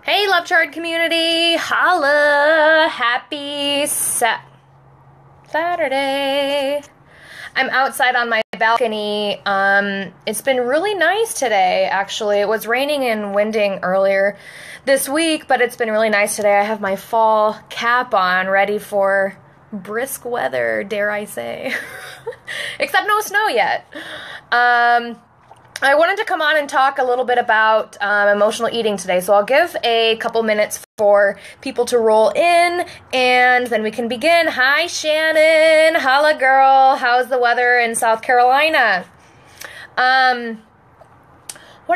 Hey, Love Chart community! Holla! Happy Saturday! I'm outside on my balcony. It's been really nice today, actually. It was raining and winding earlier this week, but it's been really nice today. I have my fall cap on, ready for brisk weather, dare I say. Except no snow yet. I wanted to come on and talk a little bit about emotional eating today, so I'll give a couple minutes for people to roll in, and then we can begin. Hi, Shannon. Holla, girl. How's the weather in South Carolina? What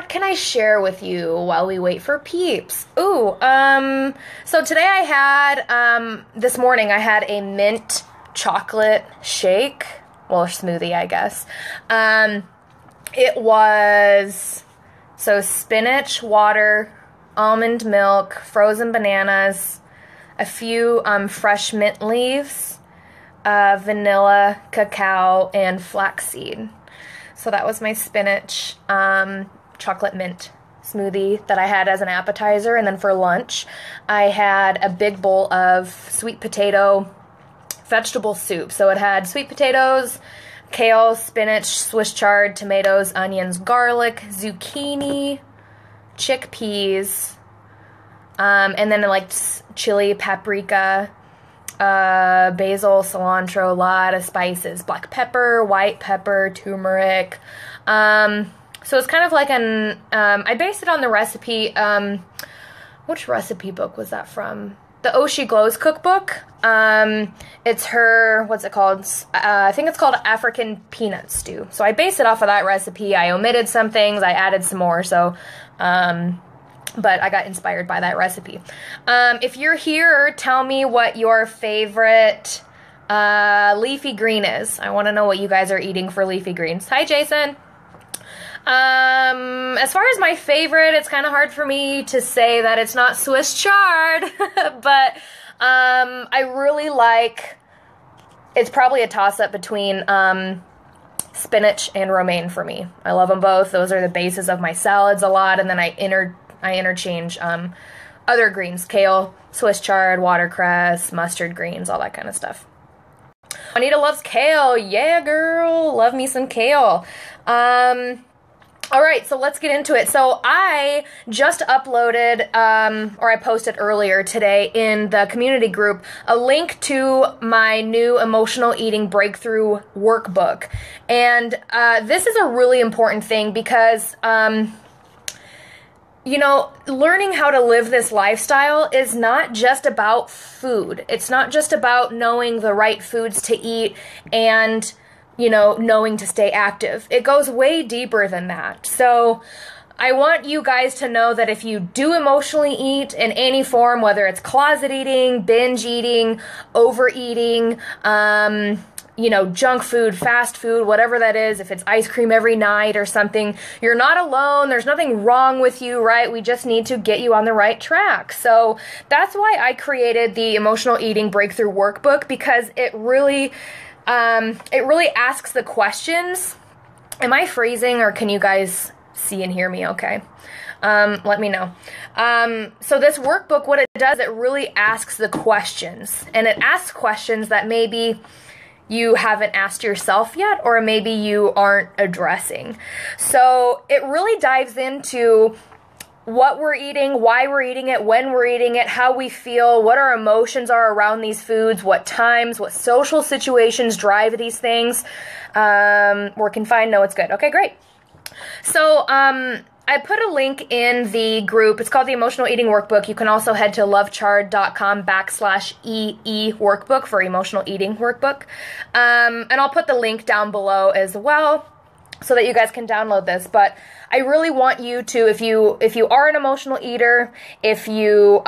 can I share with you while we wait for peeps? So today I had, this morning I had a mint chocolate shake, well, smoothie, I guess. It was, spinach, water, almond milk, frozen bananas, a few fresh mint leaves, vanilla, cacao, and flaxseed. So that was my spinach, chocolate mint smoothie that I had as an appetizer. And then for lunch, I had a big bowl of sweet potato vegetable soup. So it had sweet potatoes, kale, spinach, Swiss chard, tomatoes, onions, garlic, zucchini, chickpeas, and then like chili, paprika, basil, cilantro, a lot of spices, black pepper, white pepper, turmeric. So it's kind of like I based it on the recipe, which recipe book was that from? The Oh She Glows cookbook. It's her, what's it called? I think it's called African Peanut Stew. So I based it off of that recipe. I omitted some things, I added some more, so, but I got inspired by that recipe. If you're here, tell me what your favorite leafy green is. I want to know what you guys are eating for leafy greens. Hi, Jason. As far as my favorite, it's kind of hard for me to say that it's not Swiss chard, but, I really like, it's probably a toss-up between, spinach and romaine for me. I love them both. Those are the bases of my salads a lot, and then I interchange, other greens, kale, Swiss chard, watercress, mustard greens, all that kind of stuff. Juanita loves kale. Yeah, girl. Love me some kale. All right, so let's get into it. So I just uploaded, or I posted earlier today in the community group, a link to my new emotional eating breakthrough workbook. And this is a really important thing because, learning how to live this lifestyle is not just about food. It's not just about knowing the right foods to eat and knowing to stay active. It goes way deeper than that. So I want you guys to know that if you do emotionally eat in any form, whether it's closet eating, binge eating, overeating, junk food, fast food, whatever that is, if it's ice cream every night or something, you're not alone. There's nothing wrong with you, right? We just need to get you on the right track. So that's why I created the Emotional Eating Breakthrough Workbook, because it really asks the questions. Am I freezing, or can you guys see and hear me okay? Let me know. So this workbook, what it does, it really asks the questions. And it asks questions that maybe you haven't asked yourself yet, or maybe you aren't addressing. So it really dives into what we're eating, why we're eating it, when we're eating it, how we feel, what our emotions are around these foods, what times, what social situations drive these things. We're confined, no, it's good. Okay, great. So I put a link in the group. It's called the Emotional Eating Workbook. You can also head to lovechard.com/EE workbook for Emotional Eating Workbook. And I'll put the link down below as well, so that you guys can download this. But I really want you to, if you are an emotional eater, if you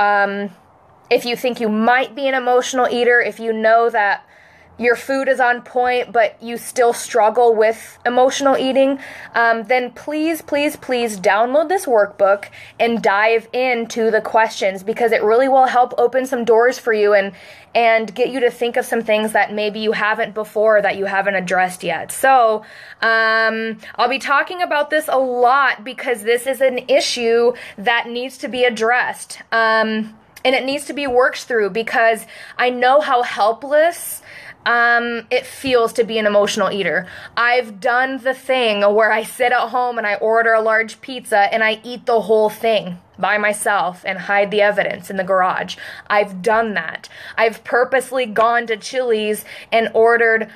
think you might be an emotional eater, if you know that your food is on point, but you still struggle with emotional eating, then please, please, please download this workbook and dive into the questions, because it really will help open some doors for you and get you to think of some things that maybe you haven't before, that you haven't addressed yet. So I'll be talking about this a lot because this is an issue that needs to be addressed. And it needs to be worked through, because I know how helpless it feels to be an emotional eater. I've done the thing where I sit at home and I order a large pizza and I eat the whole thing by myself and hide the evidence in the garage. I've done that. I've purposely gone to Chili's and ordered,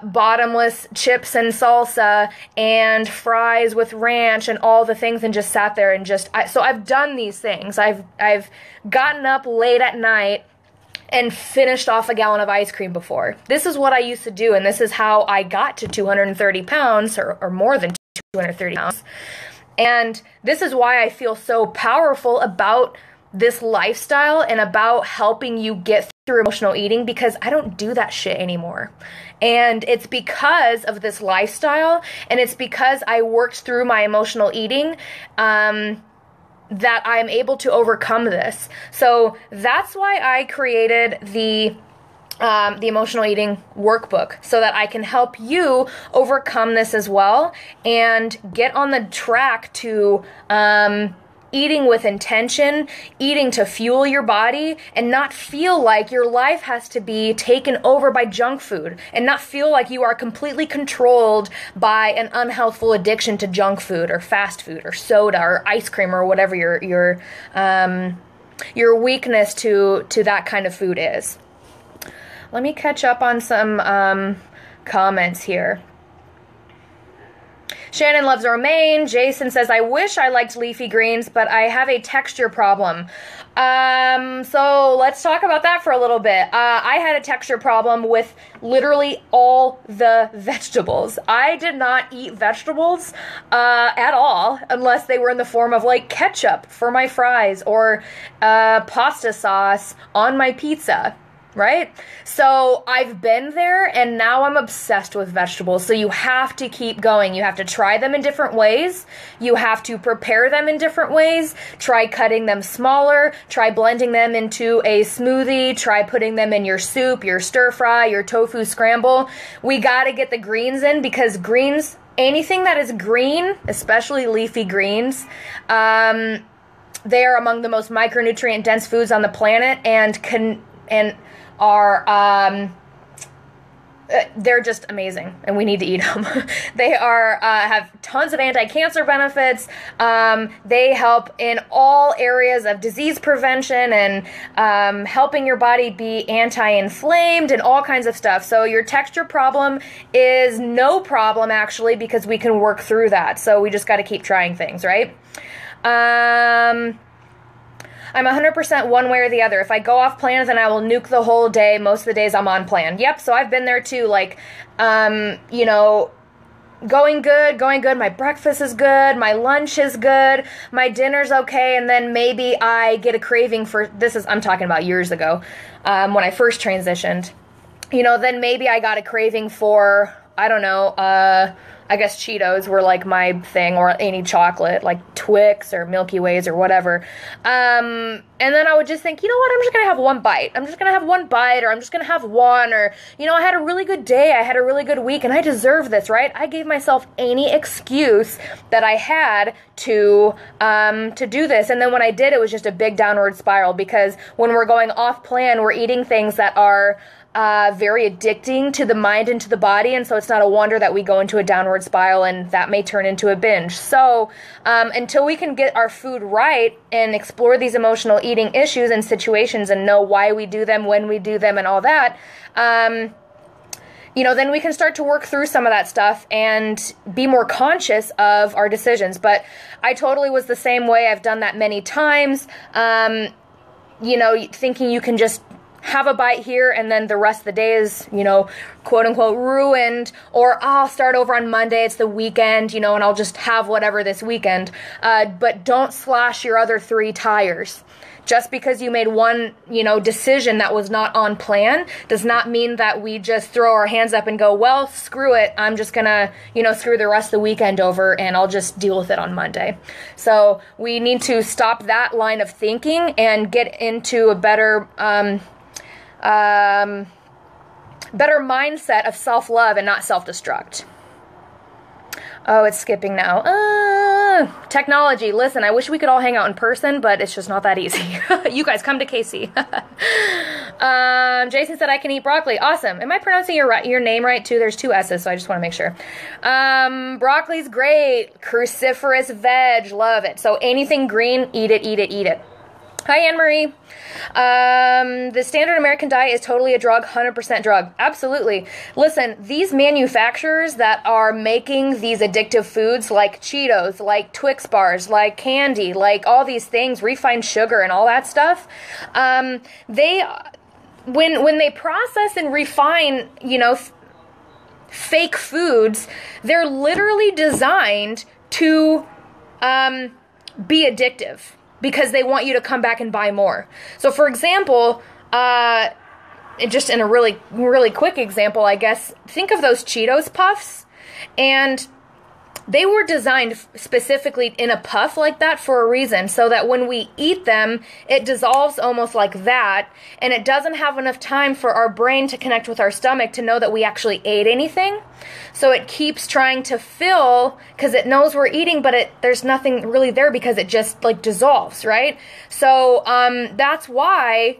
bottomless chips and salsa and fries with ranch and all the things, and just sat there and so I've done these things. I've gotten up late at night and finished off a gallon of ice cream before. This is what I used to do, and this is how I got to 230 pounds, or more than 230 pounds. And this is why I feel so powerful about this lifestyle and about helping you get through emotional eating, because I don't do that shit anymore. And it's because of this lifestyle, and it's because I worked through my emotional eating, that I'm able to overcome this. So that's why I created the emotional eating workbook, so that I can help you overcome this as well and get on the track to eating with intention, eating to fuel your body, and not feel like your life has to be taken over by junk food, and not feel like you are completely controlled by an unhealthful addiction to junk food or fast food or soda or ice cream or whatever your weakness to that kind of food is. Let me catch up on some comments here. Shannon loves romaine. Jason says, I wish I liked leafy greens, but I have a texture problem. So let's talk about that for a little bit. I had a texture problem with literally all the vegetables. I did not eat vegetables at all, unless they were in the form of like ketchup for my fries or pasta sauce on my pizza. Right? So I've been there, and now I'm obsessed with vegetables. So you have to keep going. You have to try them in different ways. You have to prepare them in different ways. Try cutting them smaller. Try blending them into a smoothie. Try putting them in your soup, your stir fry, your tofu scramble. We got to get the greens in, because greens, anything that is green, especially leafy greens, they are among the most micronutrient dense foods on the planet, and are they're just amazing, and we need to eat them. They are have tons of anti-cancer benefits. They help in all areas of disease prevention and helping your body be anti-inflamed and all kinds of stuff. So your texture problem is no problem, actually, because we can work through that. So we just got to keep trying things, right? I'm 100% one way or the other. If I go off plan, then I will nuke the whole day. Most of the days I'm on plan. Yep, so I've been there too. Like, going good. My breakfast is good. My lunch is good. My dinner's okay. And then maybe I get a craving for, I'm talking about years ago, when I first transitioned. Then maybe I got a craving for, I don't know, I guess Cheetos were like my thing, or any chocolate, like Twix or Milky Ways or whatever. And then I would just think, you know what, I'm just going to have one bite. I'm just going to have one bite, or I'm just going to have one, or, I had a really good day. I had a really good week, and I deserve this, right? I gave myself any excuse that I had to do this. And then when I did, it was just a big downward spiral, because when we're going off plan, we're eating things that are very addicting to the mind and to the body, and so it's not a wonder that we go into a downward spiral, and that may turn into a binge. So until we can get our food right and explore these emotional eating issues and situations and know why we do them, when we do them, and all that, then we can start to work through some of that stuff and be more conscious of our decisions. But I totally was the same way. I've done that many times, thinking you can just have a bite here and then the rest of the day is, you know, quote unquote ruined, or I'll start over on Monday, it's the weekend, you know, and I'll just have whatever this weekend. But don't slash your other 3 tires. Just because you made one, you know, decision that was not on plan does not mean that we just throw our hands up and go, well, screw it. I'm just gonna, you know, screw the rest of the weekend over and I'll just deal with it on Monday. So we need to stop that line of thinking and get into a better mindset of self-love and not self-destruct. Oh, it's skipping now. Technology. Listen, I wish we could all hang out in person, but it's just not that easy. You guys, come to KC. Jason said I can eat broccoli. Awesome. Am I pronouncing your name right, too? There's 2 S's, so I just want to make sure. Broccoli's great. Cruciferous veg. Love it. So anything green, eat it, eat it, eat it. Hi, Anne-Marie. The standard American diet is totally a drug, 100% drug. Absolutely. Listen, these manufacturers that are making these addictive foods like Cheetos, like Twix bars, like candy, like all these things, refined sugar and all that stuff, when they process and refine, you know, fake foods, they're literally designed to be addictive, because they want you to come back and buy more. So for example, just in a really, really quick example, I guess, think of those Cheetos puffs, and they were designed specifically in a puff like that for a reason, so that when we eat them, it dissolves almost like that, and it doesn't have enough time for our brain to connect with our stomach to know that we actually ate anything. So it keeps trying to fill, because it knows we're eating, but there's nothing really there because it just like dissolves, right? So that's why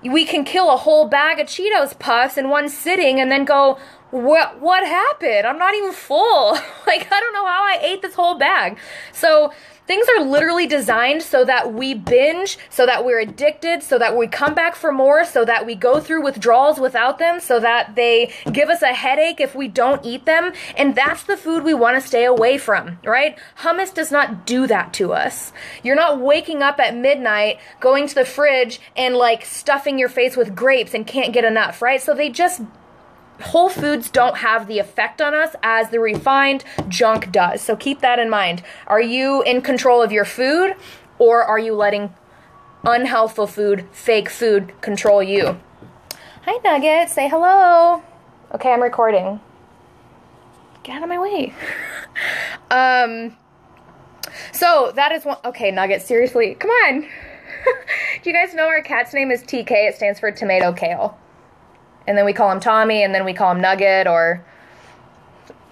we can kill a whole bag of Cheetos puffs in one sitting and then go, what happened? I'm not even full. Like, I don't know how I ate this whole bag. So things are literally designed so that we binge, so that we're addicted, so that we come back for more, so that we go through withdrawals without them, so that they give us a headache if we don't eat them. And that's the food we want to stay away from, right? Hummus does not do that to us. You're not waking up at midnight, going to the fridge and like stuffing your face with grapes and can't get enough, right? So whole foods don't have the effect on us as the refined junk does. So keep that in mind. Are you in control of your food, or are you letting unhealthful food, fake food, control you? Hi, Nugget. Say hello. Okay, I'm recording. Get out of my way. So that is one. Okay, Nugget, seriously. Come on. Do you guys know our cat's name is TK? It stands for tomato kale. And then we call him Tommy, and then we call him Nugget, or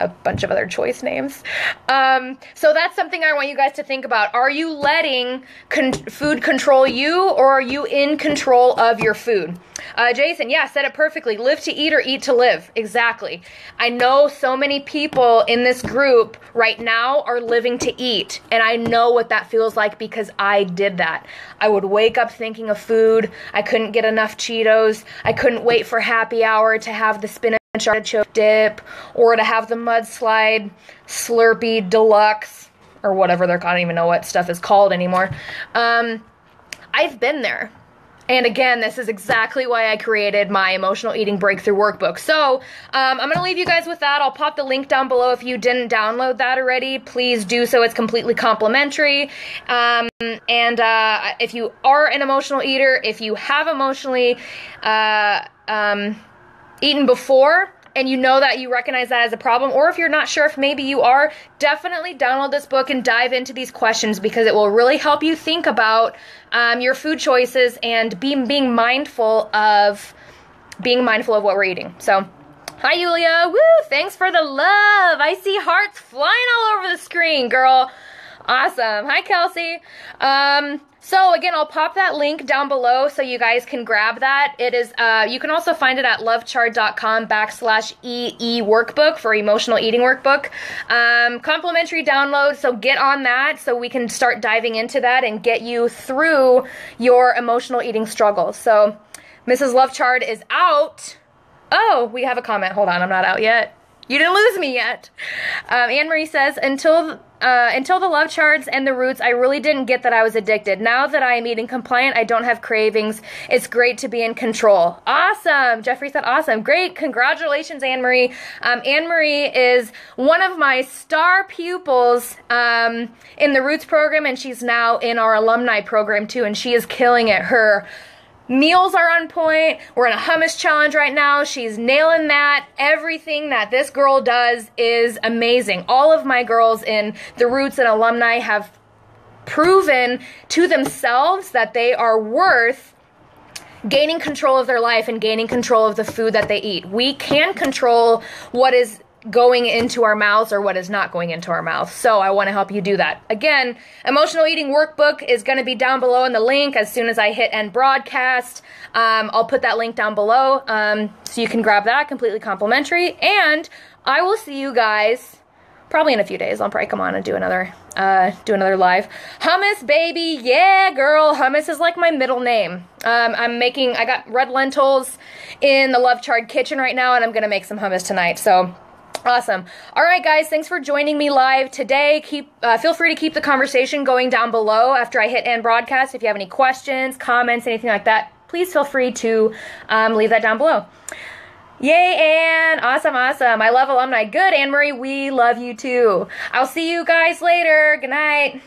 a bunch of other choice names. So that's something I want you guys to think about. Are you letting food control you, or are you in control of your food? Jason, yeah, said it perfectly. Live to eat or eat to live. Exactly. I know so many people in this group right now are living to eat, and I know what that feels like because I did that. I would wake up thinking of food. I couldn't get enough Cheetos. I couldn't wait for happy hour to have the spinach artichoke dip, or to have the mudslide Slurpee Deluxe, or whatever I don't even know what stuff is called anymore. I've been there. And again, this is exactly why I created my Emotional Eating Breakthrough Workbook. So I'm going to leave you guys with that. I'll pop the link down below. If you didn't download that already, please do so. It's completely complimentary. If you are an emotional eater, if you have emotionally eaten before, and you know that you recognize that as a problem, or if you're not sure if maybe you are, definitely download this book and dive into these questions, because it will really help you think about your food choices and being mindful of what we're eating. So, hi Yulia, woo! Thanks for the love. I see hearts flying all over the screen, girl. Awesome. Hi Kelsey. So again, I'll pop that link down below so you guys can grab that. It is, you can also find it at lovechart.com/EE workbook for emotional eating workbook. Complimentary download, so get on that so we can start diving into that and get you through your emotional eating struggles. So Mrs. Lovechart is out. Oh, we have a comment. Hold on, I'm not out yet. You didn't lose me yet. Anne-Marie says, until until the love charts and the roots, I really didn't get that I was addicted. Now that I am eating compliant, I don't have cravings. It's great to be in control. Awesome. Jeffrey said awesome. Great. Congratulations, Anne-Marie. Anne-Marie is one of my star pupils in the Roots program, and she's now in our alumni program too, and she is killing it. Her meals are on point. We're in a hummus challenge right now. She's nailing that. Everything that this girl does is amazing. All of my girls in the Roots and alumni have proven to themselves that they are worth gaining control of their life and gaining control of the food that they eat. We can control what is going into our mouths or what is not going into our mouths. So I want to help you do that. Again, Emotional Eating Workbook is going to be down below in the link as soon as I hit end broadcast. I'll put that link down below so you can grab that, completely complimentary. And I will see you guys probably in a few days. I'll probably come on and do another live. Hummus, baby. Yeah, girl. Hummus is like my middle name. I got red lentils in the Love Charred kitchen right now, and I'm going to make some hummus tonight. So awesome. All right, guys, thanks for joining me live today. Feel free to keep the conversation going down below after I hit end broadcast. If you have any questions, comments, anything like that, please feel free to leave that down below. Yay, Anne. Awesome, awesome. I love alumni. Good, Anne-Marie. We love you too. I'll see you guys later. Good night.